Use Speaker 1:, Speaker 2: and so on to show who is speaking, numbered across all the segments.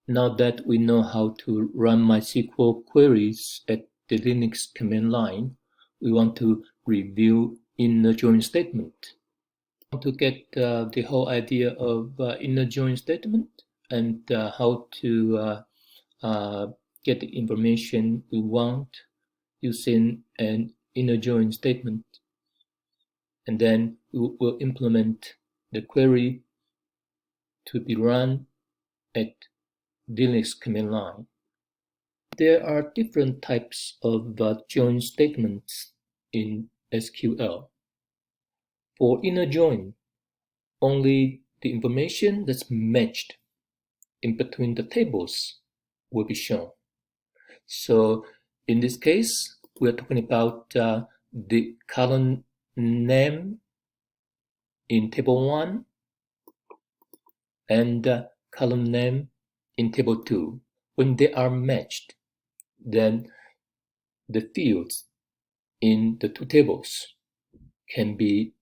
Speaker 1: Now that we know how to run MySQL queries at the Linux command line, we want to review inner join statement. To get the whole idea of inner join statement and how to get the information we want using an inner join statement. And then we will implement the query to be run at Linux command line. There are different types of join statements in SQL. For inner join, only the information that's matched in between the tables will be shown. So in this case, we're talking about the column name in table 1 and column name in table 2. When they are matched, then the fields in the two tables can be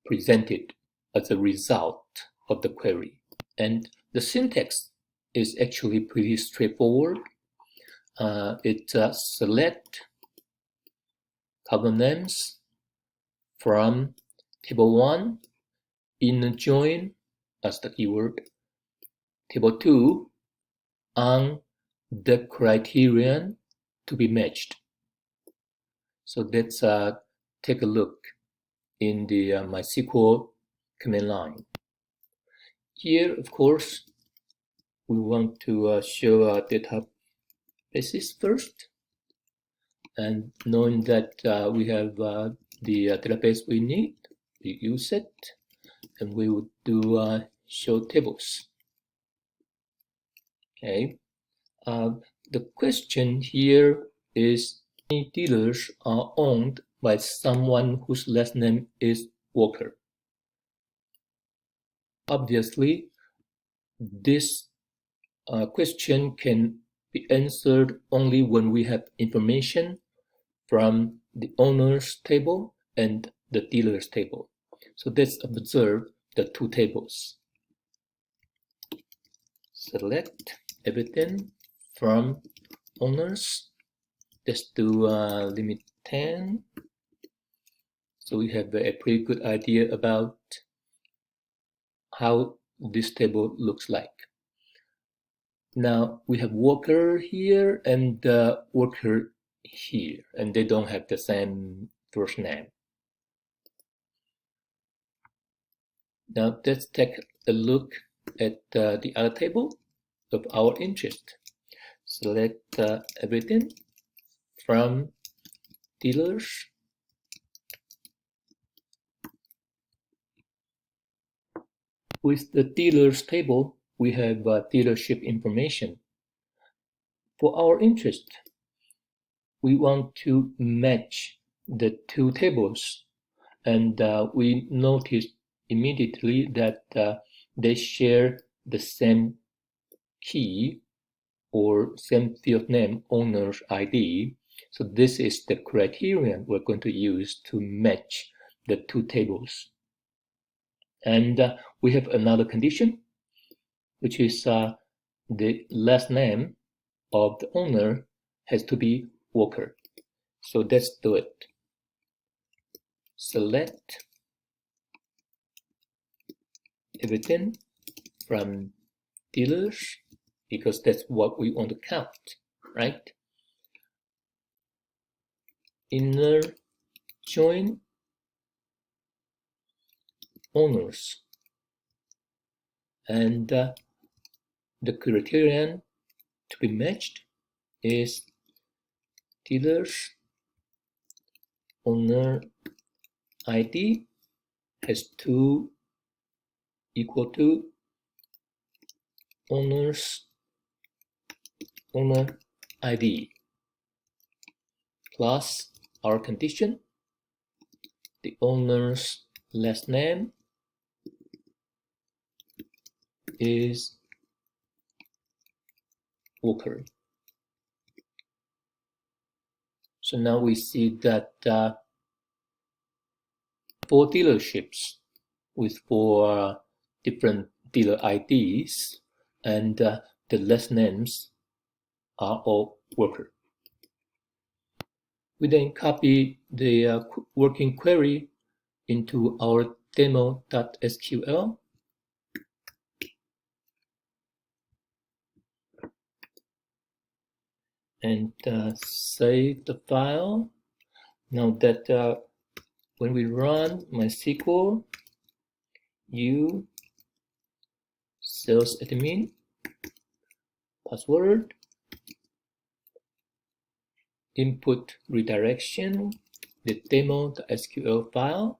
Speaker 1: presented as a result of the query. And the syntax is actually pretty straightforward. It select column names from table 1, inner join as the keyword, table 2 on the criterion to be matched. So let's take a look in the MySQL command line. Here, of course, we want to show databases first. And knowing that we have the database we need, we use it, and we would do show tables. Okay. The question here is, how many dealers are owned by someone whose last name is Walker? Obviously, this question can be answered only when we have information from the owners table and the dealers table. So let's observe the two tables. Select everything from owners. Let's do limit 10. So we have a pretty good idea about how this table looks like. Now we have worker here and worker here, and they don't have the same first name. Now let's take a look at the other table of our interest. Select everything from dealers. With the dealers table, we have dealership information. For our interest, we want to match the two tables, and we notice immediately that they share the same key or same field name, owner's ID. So this is the criterion we're going to use to match the two tables. And we have another condition, which is the last name of the owner has to be Walker. So let's do it. Select everything from dealers, because that's what we want to count, right? Inner join owners, and the criterion to be matched is dealers owner ID has to equal to owner ID plus our condition, the owner's last name is Walker. So now we see that 4 dealerships with 4 different dealer IDs, and the last names are all worker. We then copy the working query into our demo.sql. And save the file. Now that when we run MySQL, you sales admin password input redirection the demo.sql file,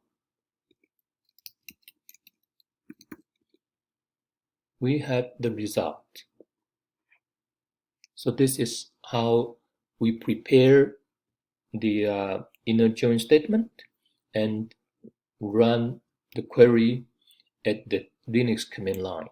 Speaker 1: we have the result. So this is how we prepare the inner join statement and run the query at the Linux command line.